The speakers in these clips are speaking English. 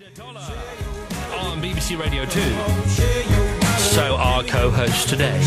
On BBC Radio 2. So our co-host today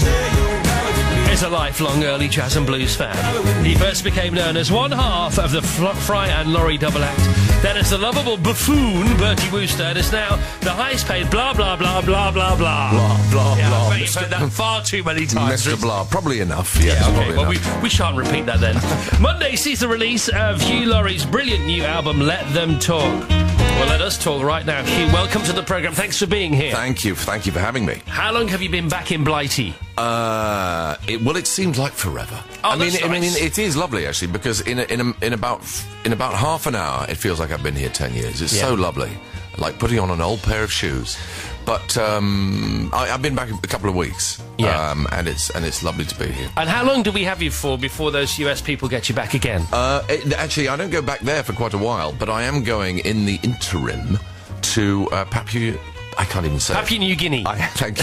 is a lifelong early jazz and blues fan. He first became known as one half of the Fry and Laurie double act, then as the lovable buffoon Bertie Wooster, and is now the highest paid blah blah blah blah blah blah. Blah, blah, yeah, blah. I bet you've heard that far too many times. Mr. Blah, probably enough. Yes, yeah, okay, probably well, enough. we shan't repeat that then. Monday sees the release of Hugh Laurie's brilliant new album, Let Them Talk. Well, let us talk right now. Hugh, welcome to the programme. Thanks for being here. Thank you for having me. How long have you been back in Blighty? It seems like forever. Oh, I mean, nice. it is lovely actually, because in about half an hour, it feels like I've been here 10 years. It's so lovely, like putting on an old pair of shoes. But I've been back a couple of weeks, and it's lovely to be here. And how long do we have you for before those US people get you back again? Actually, I don't go back there for quite a while, but I am going in the interim to Papua. I can't even say Papua New Guinea. Thank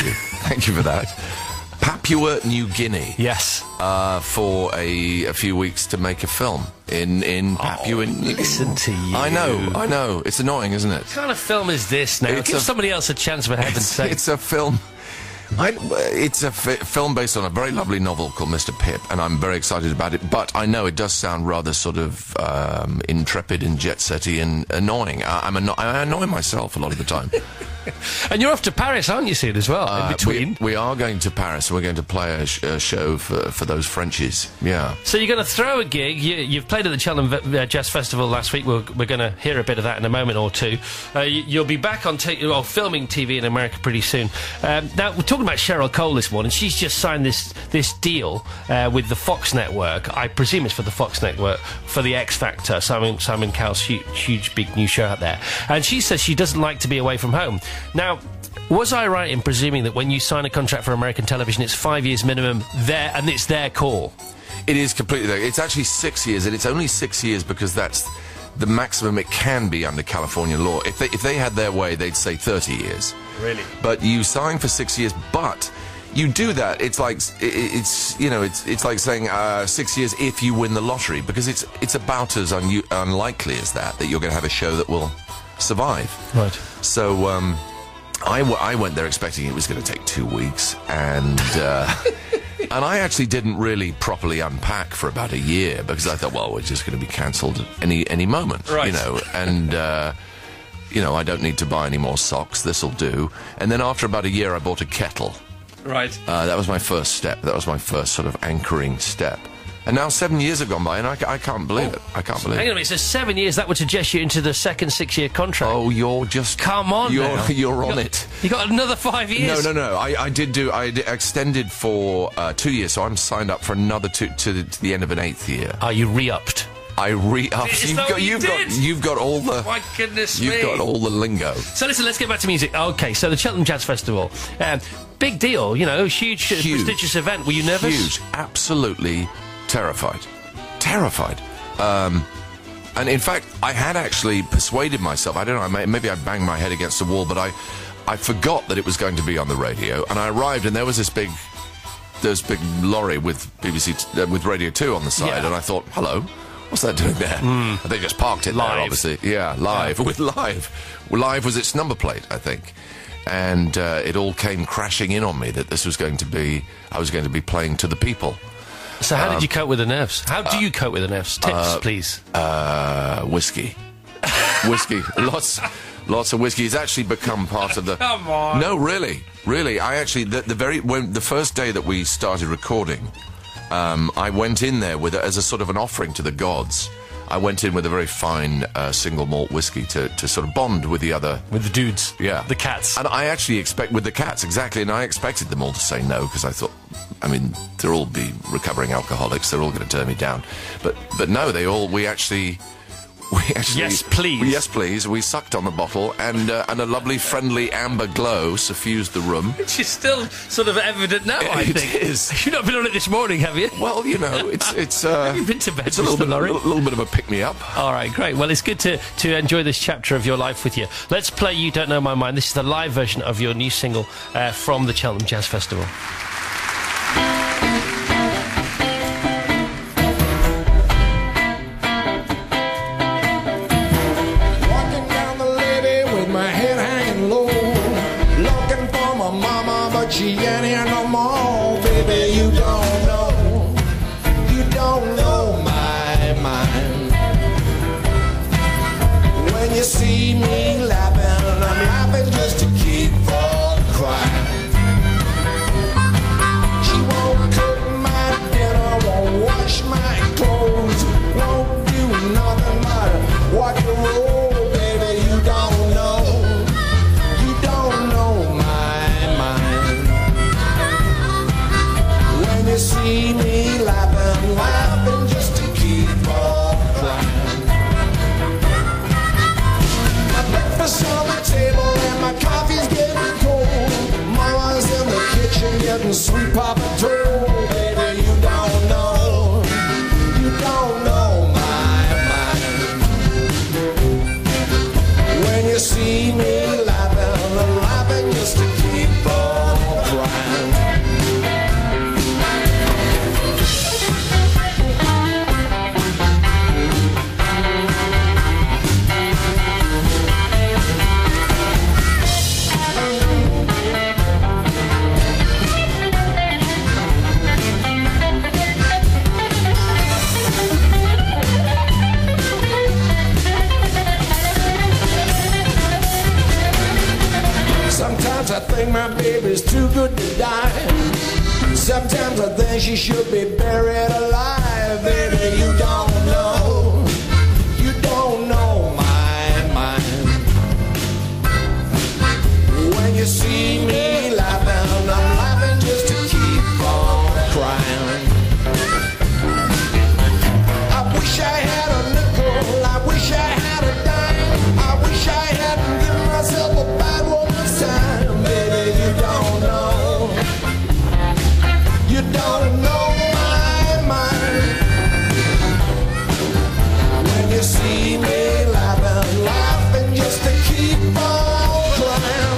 you for that. Papua New Guinea. Yes. For a few weeks to make a film in Papua New Guinea. Listen to you. I know. It's annoying, isn't it? What kind of film is this now? Give somebody else a chance, for heaven's sake. It's a film. It's a film based on a very lovely novel called Mr. Pip, and I'm very excited about it. But I know it does sound rather sort of intrepid and jet-setty and annoying. I annoy myself a lot of the time. And you're off to Paris, aren't you, soon, as well, in between? We are going to Paris, and we're going to play a show for those Frenchies, yeah. So you're going to throw a gig. You've played at the Cheltenham Jazz Festival last week. We're going to hear a bit of that in a moment or two. You'll be back on filming TV in America pretty soon. Now, we're talking about Cheryl Cole this morning. She's just signed this deal with the Fox Network. I presume it's for the Fox Network, for the X Factor, Simon Cowell's huge, big new show out there. And she says she doesn't like to be away from home. Now, was I right in presuming that when you sign a contract for American television, it's 5 years minimum there, and it's their call? It is completely there. It's actually 6 years, and it's only 6 years because that's the maximum it can be under California law. If they had their way, they'd say 30 years. Really? But you sign for 6 years, but you do that. It's like it's like saying 6 years if you win the lottery, because it's about as unlikely as that you're going to have a show that will survive. Right. So I went there expecting it was going to take 2 weeks, and and I actually didn't really properly unpack for about a year, because I thought, well, we're just going to be cancelled any moment, right. And I don't need to buy any more socks. This'll do. And then after about a year, I bought a kettle. Right. That was my first step. That was my first sort of anchoring step. And now 7 years have gone by, and I can't believe it. I can't believe it. Hang on a minute, so 7 years, that would suggest you into the second 6-year contract. Oh, you're just... Come on now. You're on it. You got another 5 years? No. I extended for 2 years, so I'm signed up for another two to the end of an 8th year. Oh, you re-upped? I re-upped. You've got all the... My goodness me. You've got all the lingo. So listen, let's get back to music. Okay, so the Cheltenham Jazz Festival. Big deal, huge, prestigious event. Were you nervous? Huge. Absolutely terrified. And in fact, I had actually persuaded myself, I don't know, maybe I banged my head against the wall, but I forgot that it was going to be on the radio, and I arrived and there was this big lorry with BBC, with Radio 2 on the side, and I thought, hello, what's that doing there? They just parked it live. There, obviously. Yeah, live. With live. Live was its number plate, I think. And it all came crashing in on me that I was going to be playing to the people. So how did you cope with the nerves? How do you cope with the nerves? Tips, please. Whiskey. Lots of whiskey. It's actually become part of the... Come on. No, really. I actually... The first day that we started recording, I went in there as a sort of an offering to the gods. I went in with a very fine single malt whiskey to sort of bond with the other... With the dudes. Yeah. The cats. And I actually with the cats, exactly, and I expected them all to say no, because I thought, they'll all be recovering alcoholics, they're all going to turn me down. But no, we actually... Yes, please. Yes, please. We sucked on the bottle, and a lovely, friendly amber glow suffused the room. Which is still sort of evident now, I think. It is. You've not been on it this morning, have you? Well, it's... Have you been to bed, it's a little bit of a pick-me-up. All right, great. Well, it's good to enjoy this chapter of your life with you. Let's play You Don't Know My Mind. This is the live version of your new single from the Cheltenham Jazz Festival. with my head hanging low, looking for my mama, but she ain't here no more. Baby, you don't know my mind. When you see me laughing, I'm laughing just to keep from crying. She won't cook my dinner, won't wash my clothes, won't do nothing but watch the road. Baby, you don't know my mind. When you see me laughing, laughing just to keep on crying. My breakfast on the table and my coffee's getting cold. Mama's in the kitchen getting sweet papa told. Baby, you don't know my mind. When you see me laughing, I'm laughing just to keep on crying. Sometimes I think my baby's too good to die. Sometimes I think she should be buried alive. Baby, you don't know my mind. When you see me laughing, I'm laughing just to keep on crying. I wish I had a nickel, I wish I had a dime, I wish I hadn't given myself a bad woman's time. Baby, you don't know my mind. When you see me laughing, laughing just to keep on crying.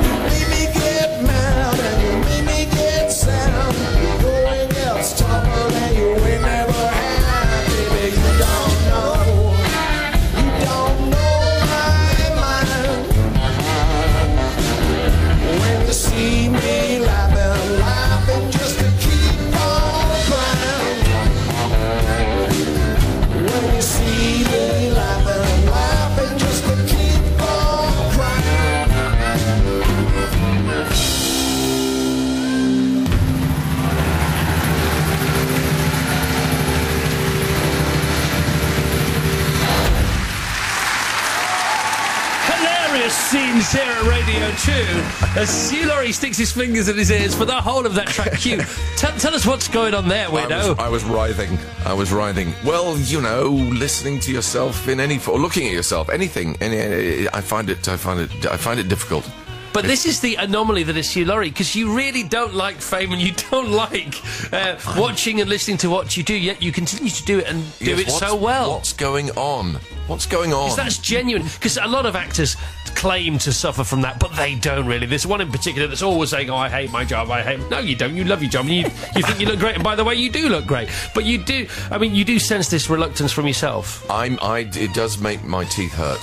You made me get mad and you made me get sad. You're going else tougher than you ain't never had. Baby, you don't know my mind. When you see me laughing, laughing just to keep on crying. When you see me laughing, laughing just to keep on crying. Hilarious scenes here at Radio 2 as Hugh Laurie sticks his fingers in his ears for the whole of that track. Hugh, tell us what's going on there, weirdo. I was writhing. Well, you know, listening to yourself in any or looking at yourself, anything. I find it difficult. But this is the anomaly that is Hugh Laurie, because you really don't like fame and you don't like watching and listening to what you do, yet you continue to do it and do it so well. What's going on? What's going on? Because that's genuine. Because a lot of actors claim to suffer from that, but they don't really. There's one in particular that's always saying, "Oh, I hate my job. I hate." No, you don't. You love your job. And you think you look great. And by the way, you do look great. But you do. I mean, you do sense this reluctance from yourself. It does make my teeth hurt.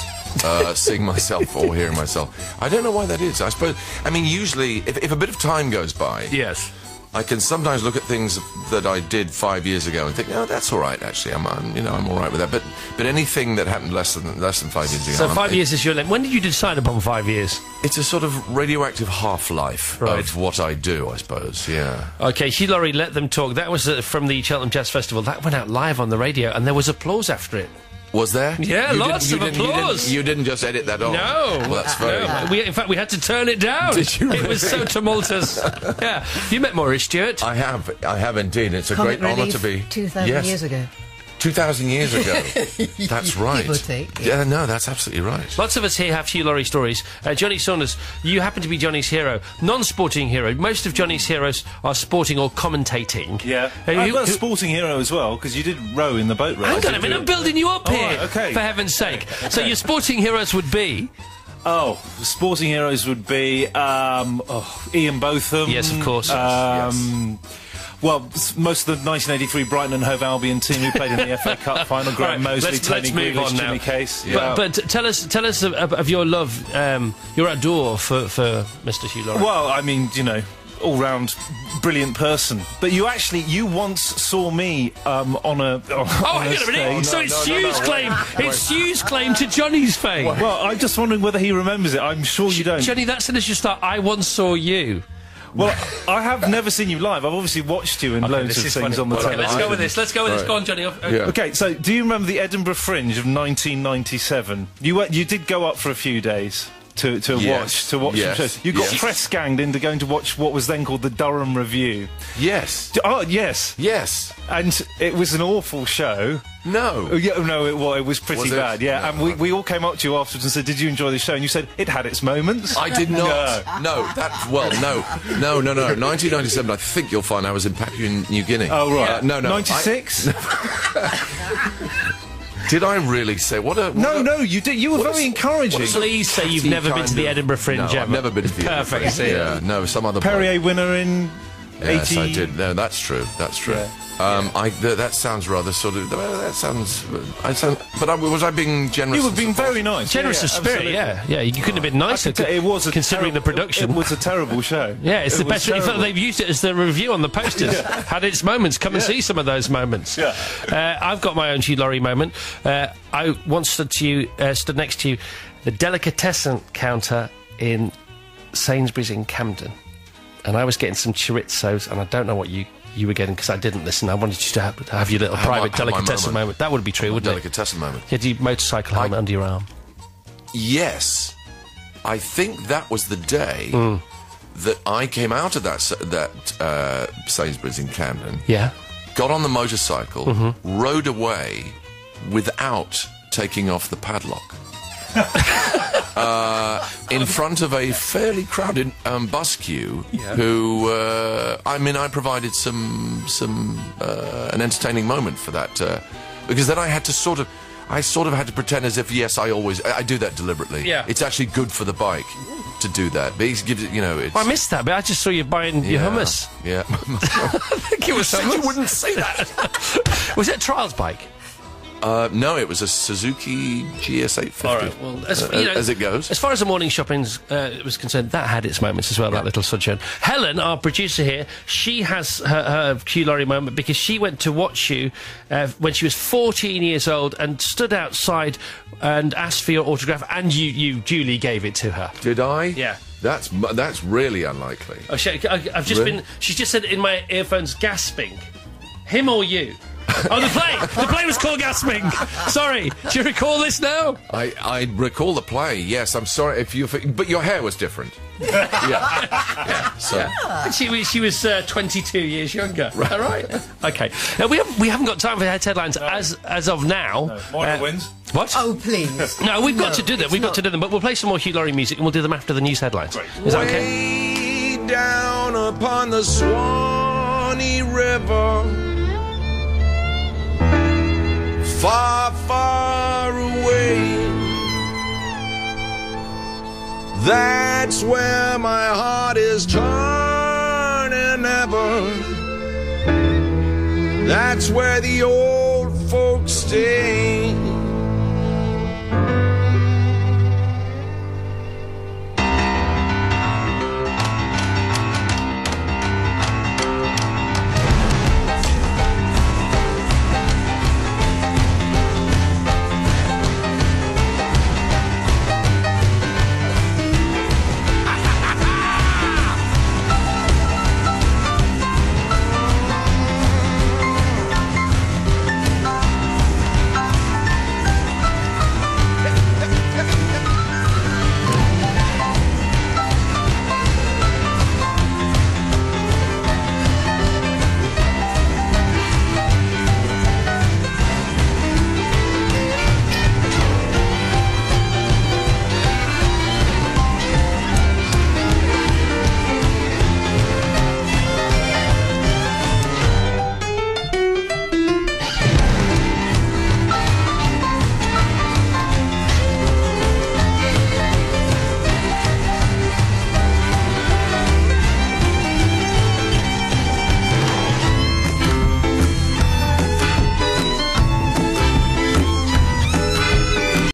Seeing myself or hearing myself. I don't know why that is. I suppose. I mean, usually, if a bit of time goes by, yes, I can sometimes look at things that I did 5 years ago and think, "Oh, that's all right. Actually, I'm all right with that." But anything that happened less than 5 years ago. So 5 years is your limit. When did you decide upon 5 years? It's a sort of radioactive half-life of what I do, I suppose. Yeah. Okay, Hugh Laurie, Let Them Talk. That was from the Cheltenham Jazz Festival. That went out live on the radio, and there was applause after it. Was there? Yeah, lots of applause. You didn't just edit that on. No. Well, that's very... No. In fact, we had to turn it down. Did you really? It was so tumultuous. Yeah. You met Maurice Stewart? I have indeed. It's a great honour to be... 2,000 years ago. 2,000 years ago. That's right. Give or take. Yeah, no, that's absolutely right. Lots of us here have Hugh Laurie stories. Johnny Saunders, you happen to be Johnny's hero. Non-sporting hero. Most of Johnny's heroes are sporting or commentating. Yeah. I've got a sporting hero as well, because you did row in the boat race. Hang on a minute, I'm building you up here. Right, okay. For heaven's sake. Okay. So your sporting heroes would be... Oh, the sporting heroes would be Ian Botham. Yes, of course. Well, most of the 1983 Brighton and Hove Albion team who played in the FA Cup final, Graham Right, Mosley, let's Tony move Grealish, on now. Jimmy Case. But tell us of your love, your adore for Mr. Hugh Laurie. Well, I mean, you know, all-round brilliant person. But you once saw me on a hang on a minute. So it's Hugh's claim. It's Hugh's claim to Johnny's fame. Well, I'm just wondering whether he remembers it. I'm sure you don't. Johnny, that's an issue start. I once saw you. Well, I have never seen you live. I've obviously watched you in loads of things on the Okay, television. let's go with this. Let's go with this. Go on, Johnny. Yeah. Okay, so do you remember the Edinburgh Fringe of 1997? You did go up for a few days to Yes. watch Yes. some shows. You got Yes. press ganged into going to watch what was then called the Durham Review. Yes. Oh yes, Yes. and it was an awful show. No. Oh, yeah, no, it was pretty Was it? bad. Yeah, No, and we all came up to you afterwards and said, "Did you enjoy the show?" And you said it had its moments. I did not. No. 1997. I think you'll find I was in Papua New Guinea. Oh right, no. 96. Did I really say what a? No, you did. You were very encouraging. Please say you've never been to the Edinburgh Fringe No, ever. I've never been to the Edinburgh Perfect. Fringe. Yeah, no, some other Perrier winner in Yes, 80. I did. No, that's true. That's true. Yeah. That sounds rather sort of. That sounds. Was I being generous? You were and being supportive? very nice. Generous of spirit, absolutely. yeah. You couldn't have been nicer. It was considering the production. It was a terrible show. Yeah, it's the best. In fact, terrible. they've used it as the review on the posters. Had its moments. Come and see some of those moments. Yeah. I've got my own Hugh Laurie moment. I once stood next to you, the delicatessen counter in Sainsbury's in Camden, and I was getting some chorizos, and I don't know what you were getting because I didn't listen. I wanted you to have your little private have my delicatessen moment. That would be true, wouldn't it? Delicatessen moment. You had your motorcycle helmet under your arm. Yes, I think that was the day that I came out of that Sainsbury's in Camden. Yeah. Got on the motorcycle, rode away without taking off the padlock. In front of a fairly crowded bus queue, who I provided an entertaining moment for that because then I had to sort of had to pretend as if yes I do that deliberately. Yeah. It's actually good for the bike to do that. But it gives it, it's. Well, I missed that, but I just saw you buying your hummus. Yeah. I think it was Said hummus. you wouldn't say that. Was it a trials bike? No, it was a Suzuki GS850. All right, well, as it goes. As far as the morning shopping was concerned, that had its moments as well, that little sojourn. Helen, our producer here, she has her Hugh Laurie moment because she went to watch you when she was 14 years old and stood outside and asked for your autograph, and you duly gave it to her. Did I? Yeah. That's really unlikely. Oh, I've just Really? been... She's just said in my earphones, gasping. Him or you? Oh, the play! The play was called Gasping! Sorry, do you recall this now? I recall the play. Yes, I'm sorry if you. But your hair was different. yeah. So And she was 22 years younger. Right. All right. Okay. Now, we haven't got time for headlines as of now. Moira wins. What? Oh, please. No, we've got to do them. it's We've got not. to do them. But we'll play some more Hugh Laurie music and we'll do them after the news headlines. Is that okay? Way down upon the Swanee River, far, far away. That's where my heart is turning ever. That's where the old folks stay.